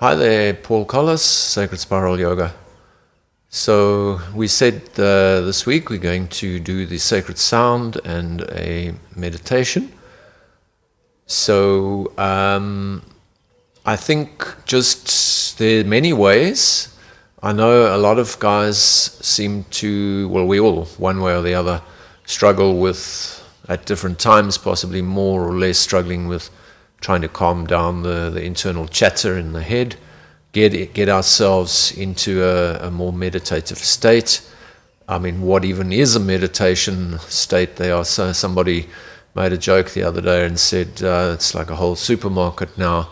Hi there, Paul Collis, Sacred Spiral Yoga. So we said this week we're going to do the sacred sound and a meditation. So I think just there are many ways. I know a lot of guys seem to, well, we all, one way or the other, struggle with, at different times, possibly more or less struggling with trying to calm down the internal chatter in the head, get ourselves into a more meditative state. I mean, what even is a meditation state? Somebody made a joke the other day and said it's like a whole supermarket now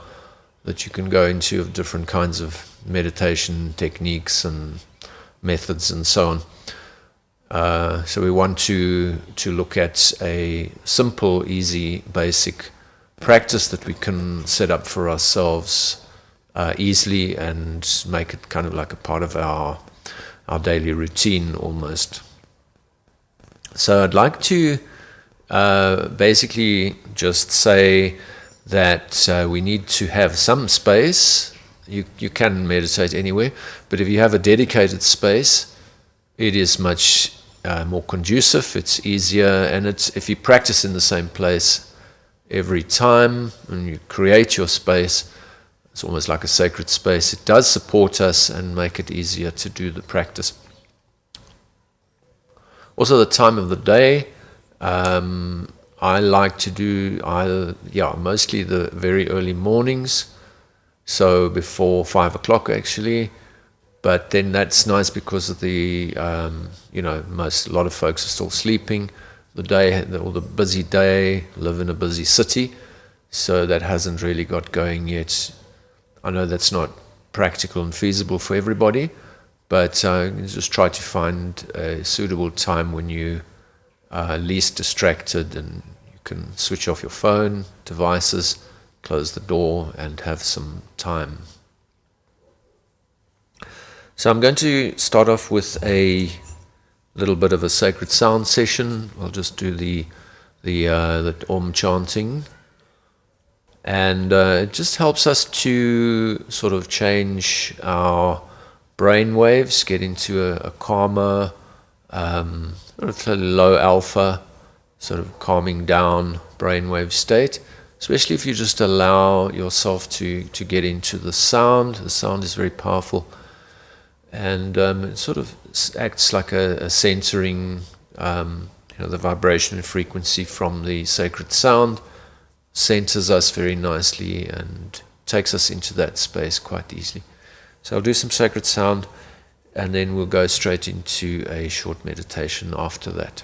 that you can go into of different kinds of meditation techniques and methods and so on. So we want to look at a simple, easy, basic practice that we can set up for ourselves easily and make it kind of like a part of our daily routine almost. So I'd like to basically just say that we need to have some space. You can meditate anywhere, but if you have a dedicated space, it is much more conducive, it's easier, and if you practice in the same place every time and you create your space, it's almost like a sacred space. It does support us and make it easier to do the practice. Also, the time of the day, I like to do mostly the very early mornings, so before 5 o'clock actually. But then that's nice because of a lot of folks are still sleeping. The busy day, live in a busy city, so that hasn't really got going yet. I know that's not practical and feasible for everybody, but just try to find a suitable time when you are least distracted and you can switch off your phone, devices, close the door and have some time. So I'm going to start off with a little bit of a sacred sound session. I'll just do the Om chanting, and it just helps us to sort of change our brain waves, get into a calmer, sort of a low alpha, sort of calming down brainwave state. Especially if you just allow yourself to get into the sound. The sound is very powerful. And it sort of acts like a centering, the vibration and frequency from the sacred sound centers us very nicely and takes us into that space quite easily. So I'll do some sacred sound and then we'll go straight into a short meditation after that.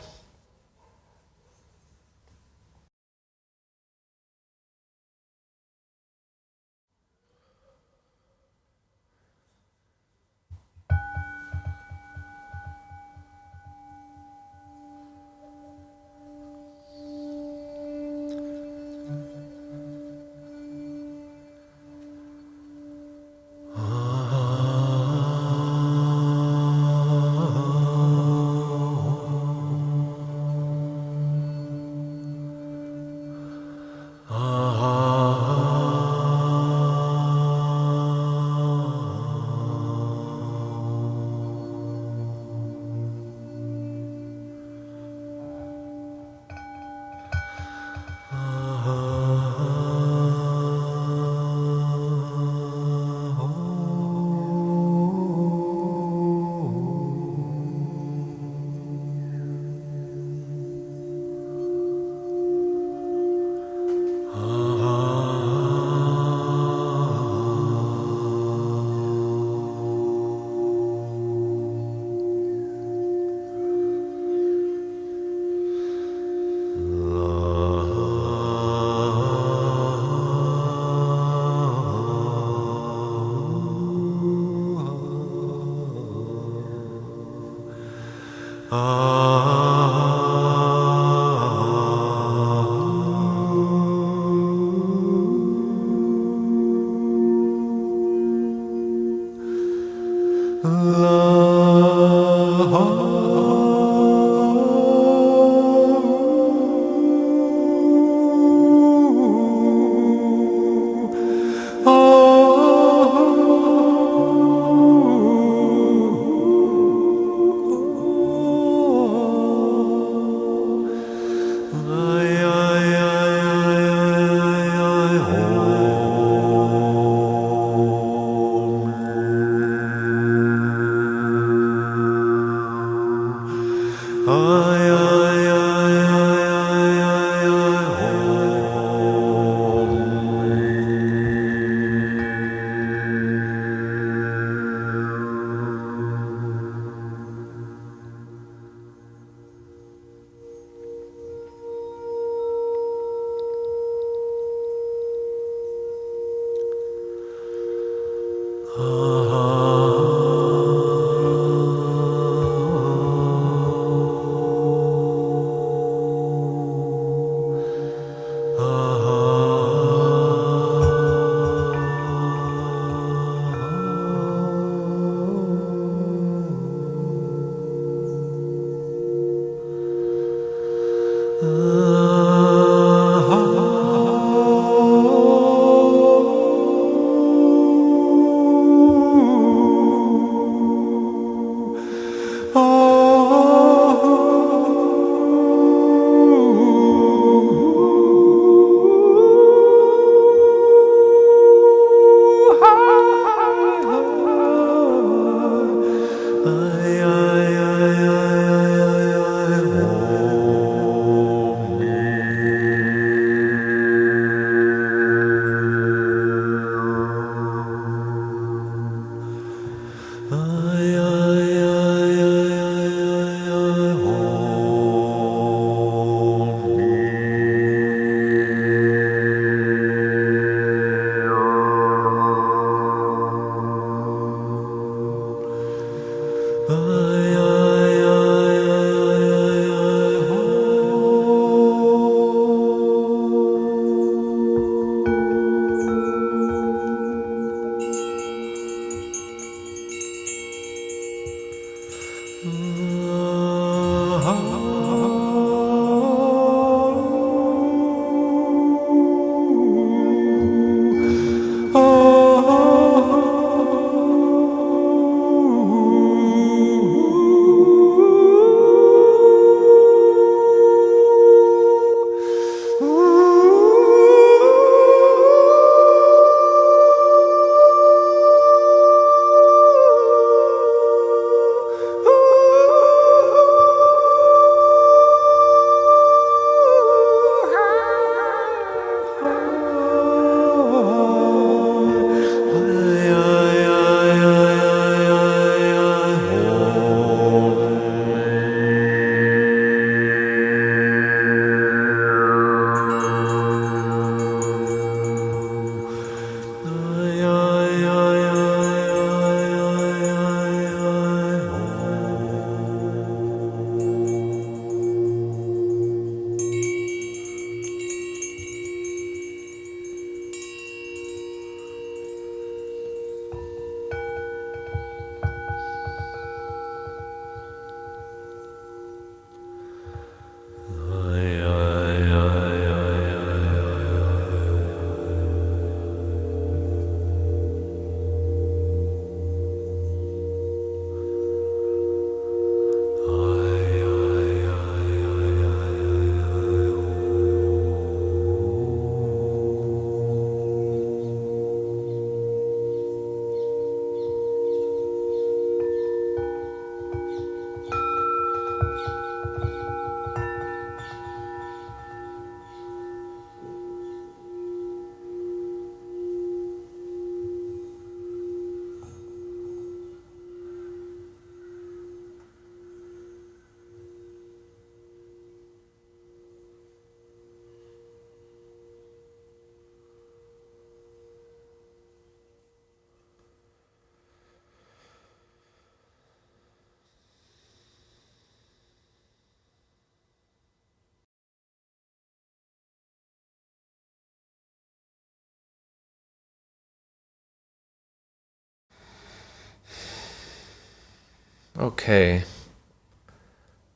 Okay.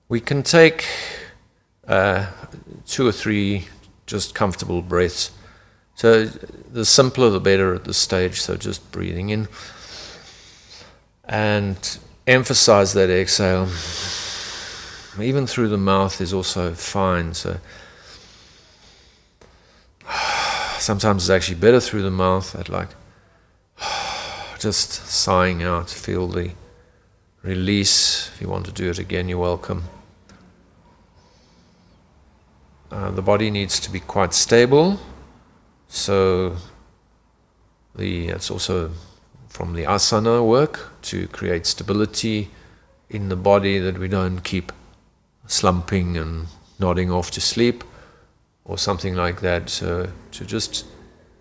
We can take 2 or 3 just comfortable breaths. So the simpler the better at this stage, so just breathing in. And emphasize that exhale. Even through the mouth is also fine. So sometimes it's actually better through the mouth. I'd like just sighing out, feel the release. If you want to do it again, you're welcome. The body needs to be quite stable, so it's also from the asana work to create stability in the body, that we don't keep slumping and nodding off to sleep or something like that. So to just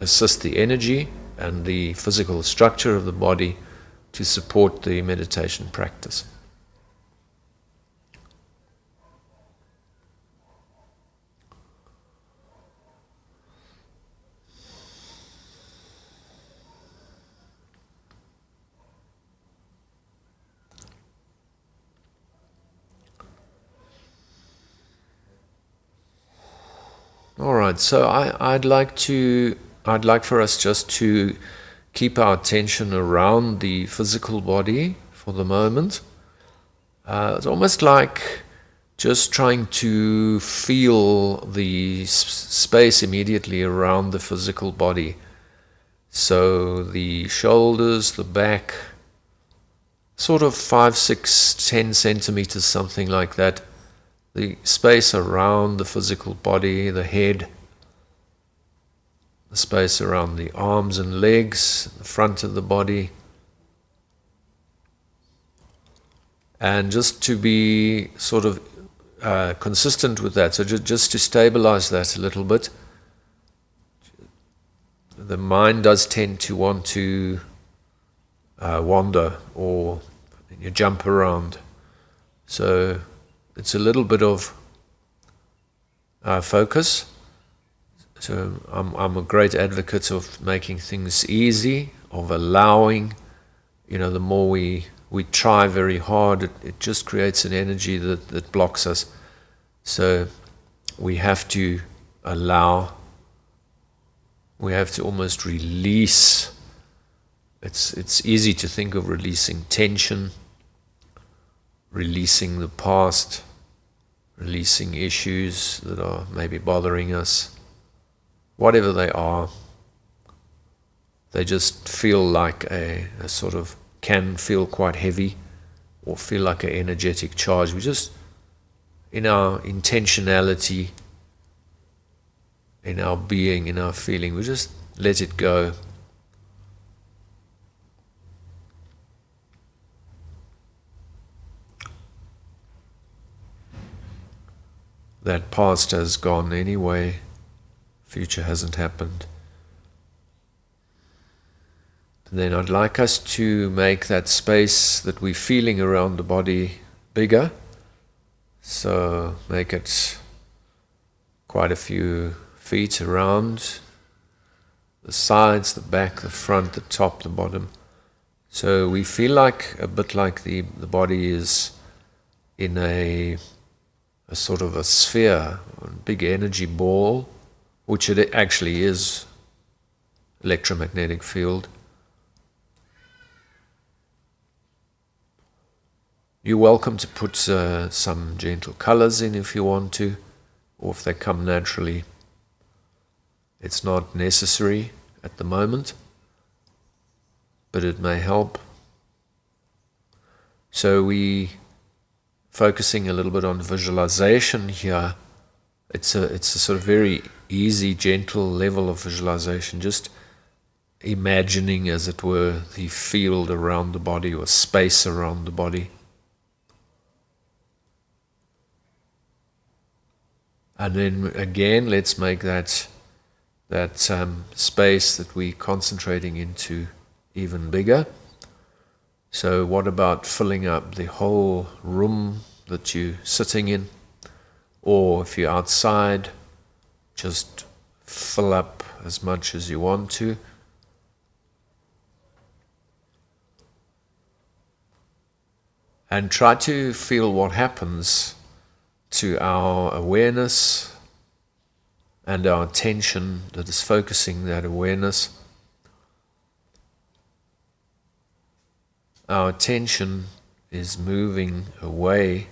assist the energy and the physical structure of the body to support the meditation practice. All right, so I'd like for us just to keep our attention around the physical body for the moment. It's almost like just trying to feel the space immediately around the physical body. So the shoulders, the back, sort of 5, 6, 10 centimeters, something like that. The space around the physical body, the head, the space around the arms and legs, the front of the body. And just to be sort of consistent with that, so just to stabilize that a little bit. The mind does tend to want to wander or you jump around. So it's a little bit of focus. So I'm a great advocate of making things easy, of allowing. The more we try very hard, it just creates an energy that blocks us. So we have to allow. We have to almost release. It's easy to think of releasing tension, releasing the past, releasing issues that are maybe bothering us. Whatever they are, they just feel like a sort of, can feel quite heavy or feel like an energetic charge. We just, in our intentionality, in our being, in our feeling, we just let it go. That past has gone anyway, future hasn't happened. And then I'd like us to make that space that we're feeling around the body bigger. So make it quite a few feet around the sides, the back, the front, the top, the bottom. So we feel like a bit like the body is in a sort of a sphere, a big energy ball, which it actually is, electromagnetic field. You're welcome to put some gentle colors in if you want to, or if they come naturally. It's not necessary at the moment, but it may help. So we focusing a little bit on visualization here. It's a sort of very easy, gentle level of visualization, just imagining, as it were, the field around the body or space around the body. And then again, let's make that space that we're concentrating into even bigger. So what about filling up the whole room that you're sitting in? Or if you're outside, just fill up as much as you want to. and try to feel what happens to our awareness and our attention that is focusing that awareness. Our attention is moving away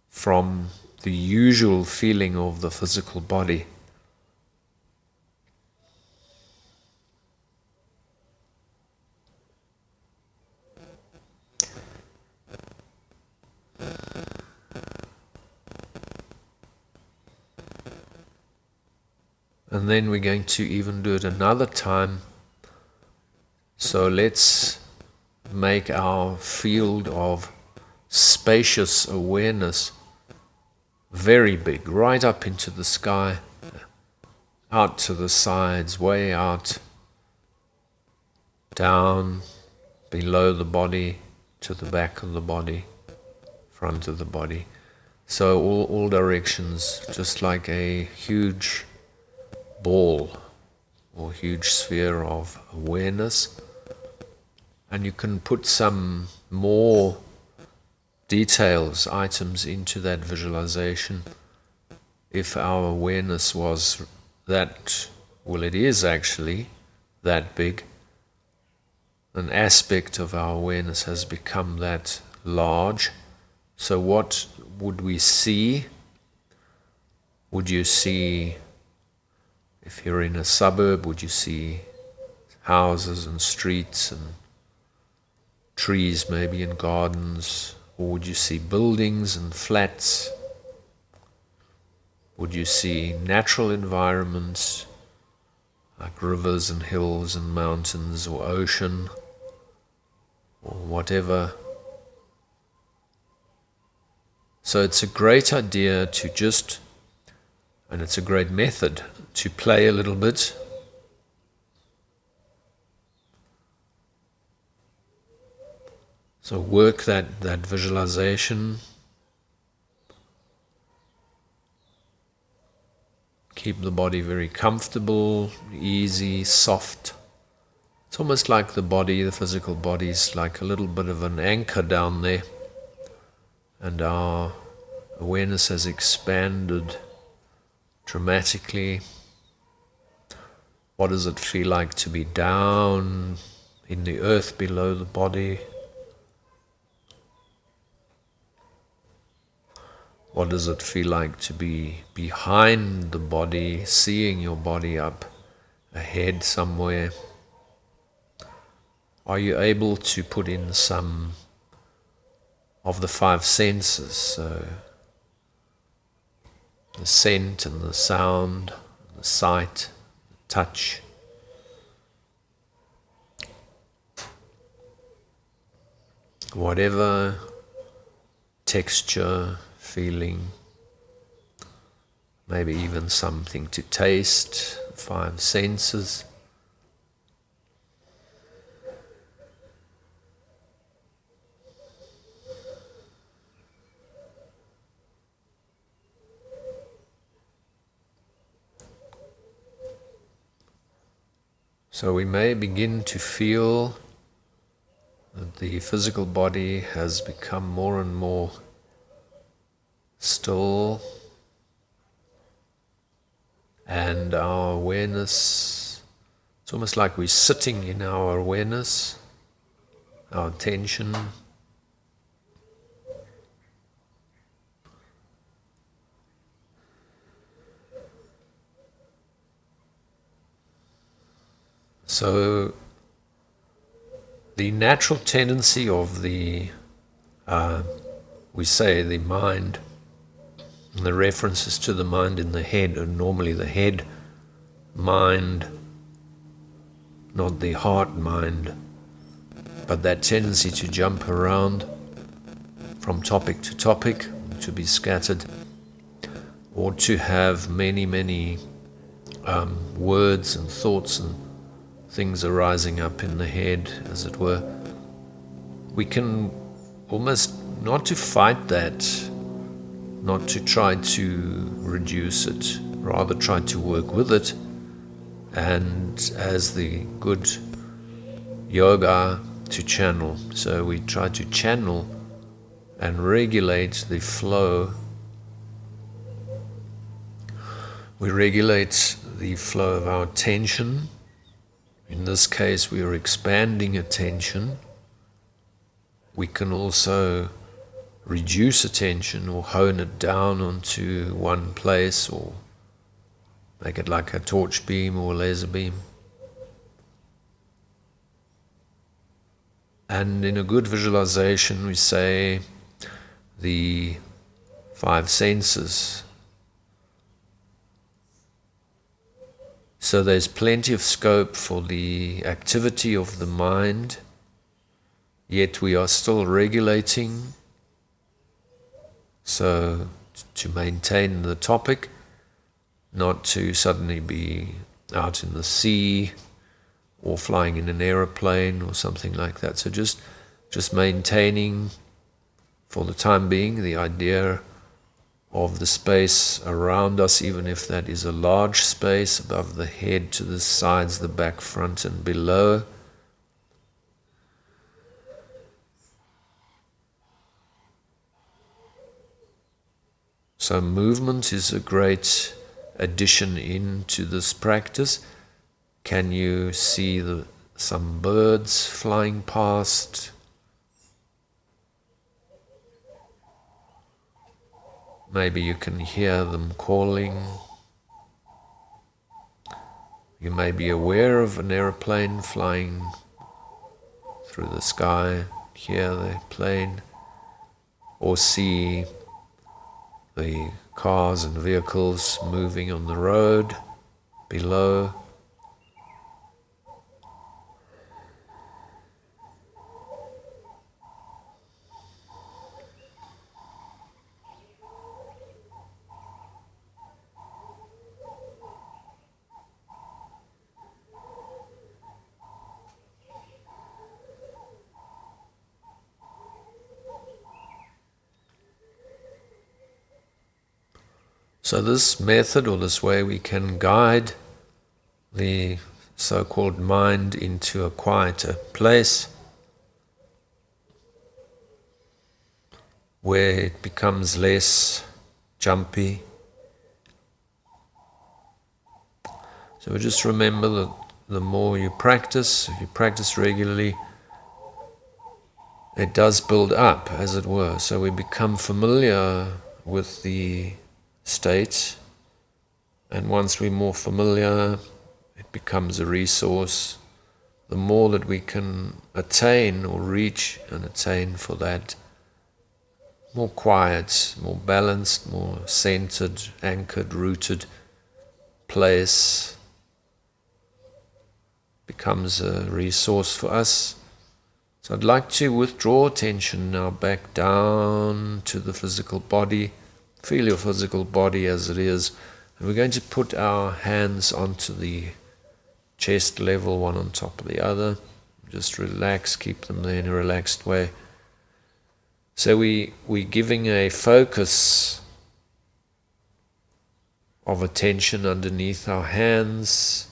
from the usual feeling of the physical body. And then we're going to even do it another time. So let's make our field of spacious awareness very big, right up into the sky, out to the sides, way out, down, below the body, to the back of the body, front of the body. So all directions, just like a huge ball or huge sphere of awareness. And you can put some more details, items into that visualization. If our awareness was that, well, it is actually that big. An aspect of our awareness has become that large. So what would we see? Would you see, if you're in a suburb, would you see houses and streets and trees maybe and gardens? Or would you see buildings and flats? Would you see natural environments like rivers and hills and mountains or ocean or whatever? So it's a great idea to just, and it's a great method to play a little bit. So work that visualization. Keep the body very comfortable, easy, soft. It's almost like the body, the physical body, is like a little bit of an anchor down there. And our awareness has expanded dramatically. What does it feel like to be down in the earth below the body? What does it feel like to be behind the body, seeing your body up ahead somewhere? Are you able to put in some of the five senses, so the scent and the sound, the sight, the touch, whatever texture, feeling, maybe even something to taste, five senses. So we may begin to feel that the physical body has become more and more still, and our awareness, it's almost like we're sitting in our awareness, our attention. So the natural tendency of the, we say the mind, and the references to the mind in the head are normally the head mind, not the heart mind, but that tendency to jump around from topic to topic, to be scattered, or to have many words and thoughts and things arising up in the head, as it were. We can almost, not to fight that, not to try to reduce it, rather try to work with it, and as the good yoga, to channel. So we try to channel and regulate the flow. We regulate the flow of our attention. In this case, we are expanding attention. We can also reduce attention or hone it down onto one place or make it like a torch beam or laser beam. And in a good visualization, we say the 5 senses. So there's plenty of scope for the activity of the mind, yet we are still regulating. So to maintain the topic, not to suddenly be out in the sea or flying in an aeroplane or something like that. So just maintaining for the time being the idea of the space around us, even if that is a large space above the head, to the sides, the back, front and below. So movement is a great addition into this practice. Can you see some birds flying past? Maybe you can hear them calling. You may be aware of an aeroplane flying through the sky, hear the plane, or see the cars and vehicles moving on the road below. So this method, or this way, we can guide the so-called mind into a quieter place where it becomes less jumpy. So just remember that the more you practice, if you practice regularly, it does build up, as it were. So we become familiar with the state, and once we're more familiar, it becomes a resource. The more that we can attain or reach and attain for that more quiet, more balanced, more centered, anchored, rooted place, becomes a resource for us. So I'd like to withdraw attention now back down to the physical body. Feel your physical body as it is. And we're going to put our hands onto the chest level, one on top of the other. Just relax, keep them there in a relaxed way. So we're giving a focus of attention underneath our hands.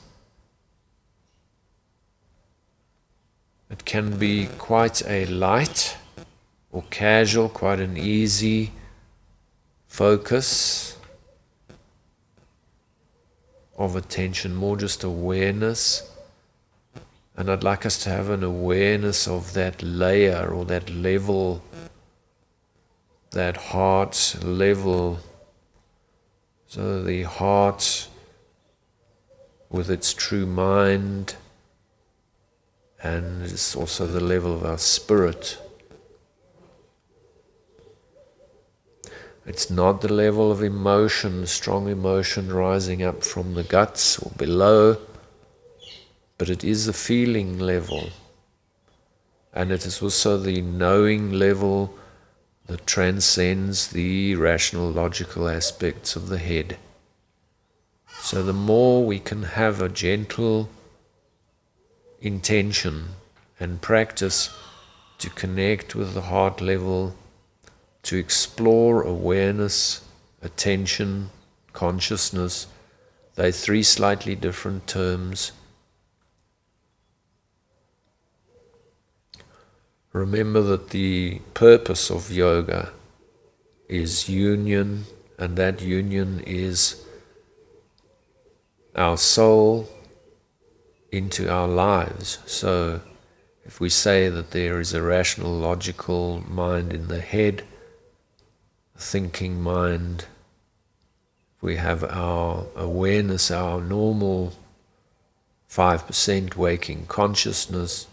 It can be quite a light or casual, quite an easy focus of attention, more just awareness. And I'd like us to have an awareness of that layer or that level, that heart level. So the heart with its true mind, and it's also the level of our spirit. It's not the level of emotion, strong emotion rising up from the guts or below, but it is the feeling level. And it is also the knowing level that transcends the rational, logical aspects of the head. So the more we can have a gentle intention and practice to connect with the heart level, to explore awareness, attention, consciousness. They're 3 slightly different terms. remember that the purpose of yoga is union, and that union is our soul into our lives. So if we say that there is a rational, logical mind in the head, a thinking mind, we have our awareness, our normal 5% waking consciousness,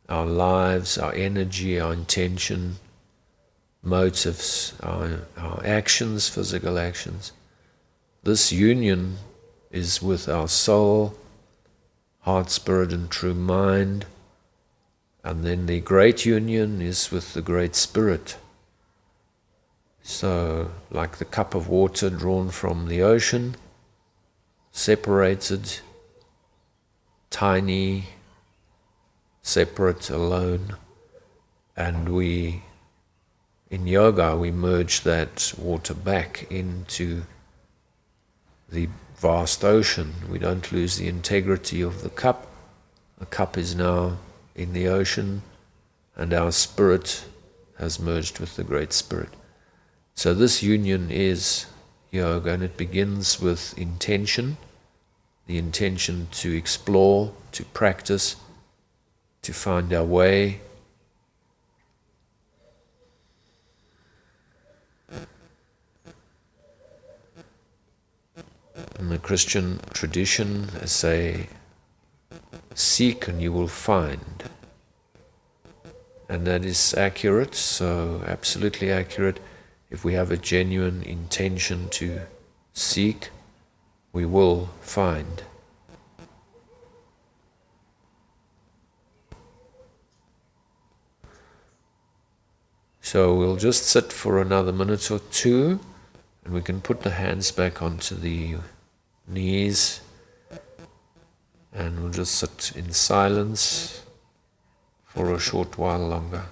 our lives, our energy, our intention, motives, our actions, physical actions. This union is with our soul, heart, spirit, and true mind. And then the great union is with the great spirit. So, like the cup of water drawn from the ocean, separated, tiny, separate, alone, and in yoga, we merge that water back into the vast ocean. We don't lose the integrity of the cup. The cup is now in the ocean, and our spirit has merged with the Great Spirit. So this union is yoga, and it begins with intention, the intention to explore, to practice, to find our way. In the Christian tradition, they say, seek and you will find. And that is accurate, so absolutely accurate. If we have a genuine intention to seek, we will find. So we'll just sit for another minute or two, and we can put the hands back onto the knees, and we'll just sit in silence for a short while longer.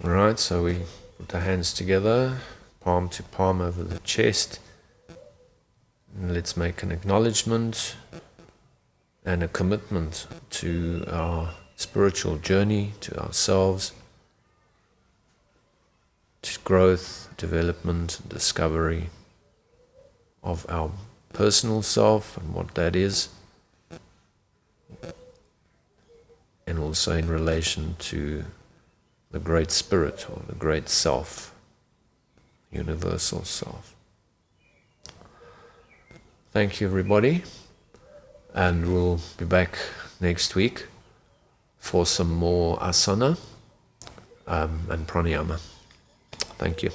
Alright, so we put the hands together, palm to palm over the chest. And let's make an acknowledgement and a commitment to our spiritual journey, to ourselves, to growth, development, discovery of our personal self and what that is, and also in relation to the Great Spirit or the Great Self, Universal Self. Thank you, everybody, and we'll be back next week. for some more asana and pranayama. Thank you.